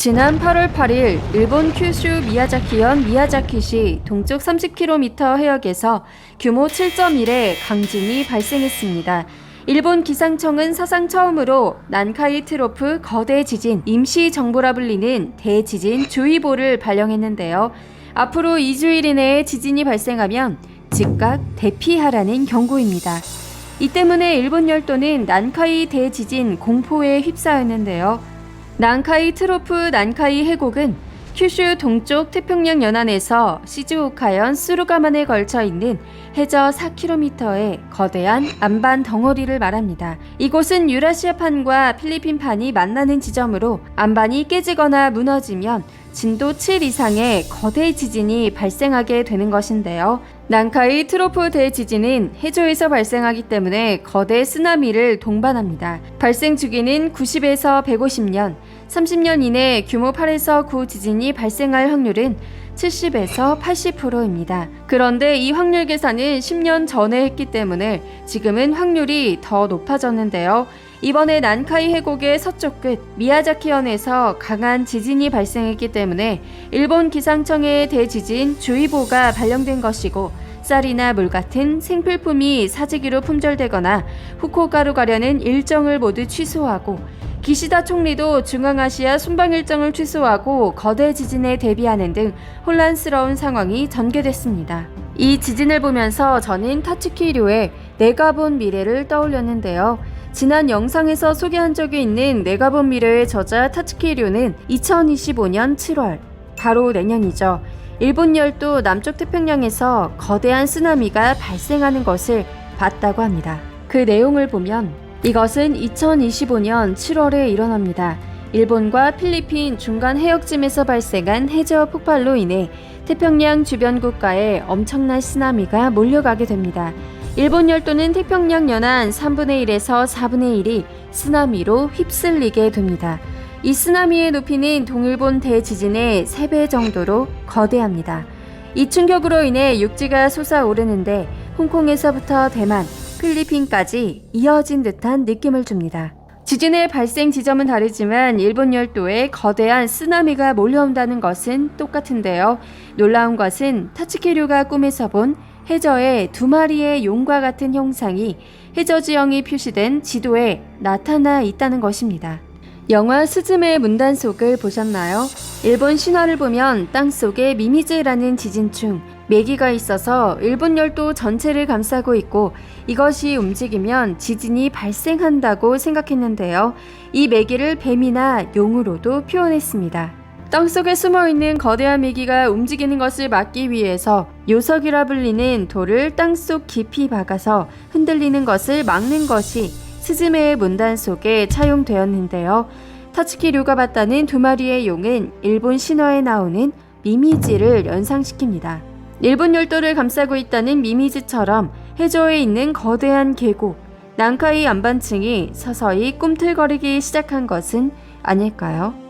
지난 8월 8일 일본 큐슈 미야자키현 미야자키시 동쪽 30km 해역에서 규모 7.1의 강진이 발생했습니다. 일본 기상청은 사상 처음으로 난카이 트로프 거대 지진 임시 정보라 불리는 대지진 주의보를 발령했는데요. 앞으로 2주일 이내에 지진이 발생하면 즉각 대피하라는 경고입니다. 이 때문에 일본 열도는 난카이 대지진 공포에 휩싸였는데요. 난카이 트로프 난카이 해곡은 큐슈 동쪽 태평양 연안에서 시즈오카현 수루가만에 걸쳐 있는 해저 4km의 거대한 안반 덩어리를 말합니다. 이곳은 유라시아판과 필리핀판이 만나는 지점으로 안반이 깨지거나 무너지면 진도 7 이상의 거대 지진이 발생하게 되는 것인데요. 난카이 트로프 대지진은 해저에서 발생하기 때문에 거대 쓰나미를 동반합니다. 발생 주기는 90에서 150년, 30년 이내 규모 8에서 9 지진이 발생할 확률은 70에서 80%입니다. 그런데 이 확률 계산은 10년 전에 했기 때문에 지금은 확률이 더 높아졌는데요. 이번에 난카이 해곡의 서쪽 끝 미야자키현에서 강한 지진이 발생했기 때문에 일본 기상청의 대지진 주의보가 발령된 것이고, 쌀이나 물 같은 생필품이 사재기로 품절되거나 후쿠오카로 가려는 일정을 모두 취소하고, 기시다 총리도 중앙아시아 순방 일정을 취소하고 거대 지진에 대비하는 등 혼란스러운 상황이 전개됐습니다. 이 지진을 보면서 저는 타츠키 료의 내가 본 미래를 떠올렸는데요. 지난 영상에서 소개한 적이 있는 내가 본 미래의 저자 타츠키 료는 2025년 7월, 바로 내년이죠. 일본 열도 남쪽 태평양에서 거대한 쓰나미가 발생하는 것을 봤다고 합니다. 그 내용을 보면 이것은 2025년 7월에 일어납니다. 일본과 필리핀 중간 해역쯤에서 발생한 해저 폭발로 인해 태평양 주변 국가에 엄청난 쓰나미가 몰려가게 됩니다. 일본 열도는 태평양 연안 3분의 1에서 4분의 1이 쓰나미로 휩쓸리게 됩니다. 이 쓰나미의 높이는 동일본 대지진의 3배 정도로 거대합니다. 이 충격으로 인해 육지가 솟아오르는데 홍콩에서부터 대만, 필리핀까지 이어진 듯한 느낌을 줍니다. 지진의 발생 지점은 다르지만 일본 열도에 거대한 쓰나미가 몰려온다는 것은 똑같은데요. 놀라운 것은 타츠키 료가 꿈에서 본 해저에 2마리의 용과 같은 형상이 해저 지형이 표시된 지도에 나타나 있다는 것입니다. 영화 스즈메의 문단속을 보셨나요? 일본 신화를 보면 땅속에 미미즈라는 지진충, 메기가 있어서 일본 열도 전체를 감싸고 있고 이것이 움직이면 지진이 발생한다고 생각했는데요. 이 메기를 뱀이나 용으로도 표현했습니다. 땅속에 숨어있는 거대한 메기가 움직이는 것을 막기 위해서 요석이라 불리는 돌을 땅속 깊이 박아서 흔들리는 것을 막는 것이 스즈메의 문단 속에 차용되었는데요. 타츠키 료가 봤다는 2마리의 용은 일본 신화에 나오는 미미지를 연상시킵니다. 일본 열도를 감싸고 있다는 미미지처럼 해저에 있는 거대한 계곡, 난카이 안반층이 서서히 꿈틀거리기 시작한 것은 아닐까요?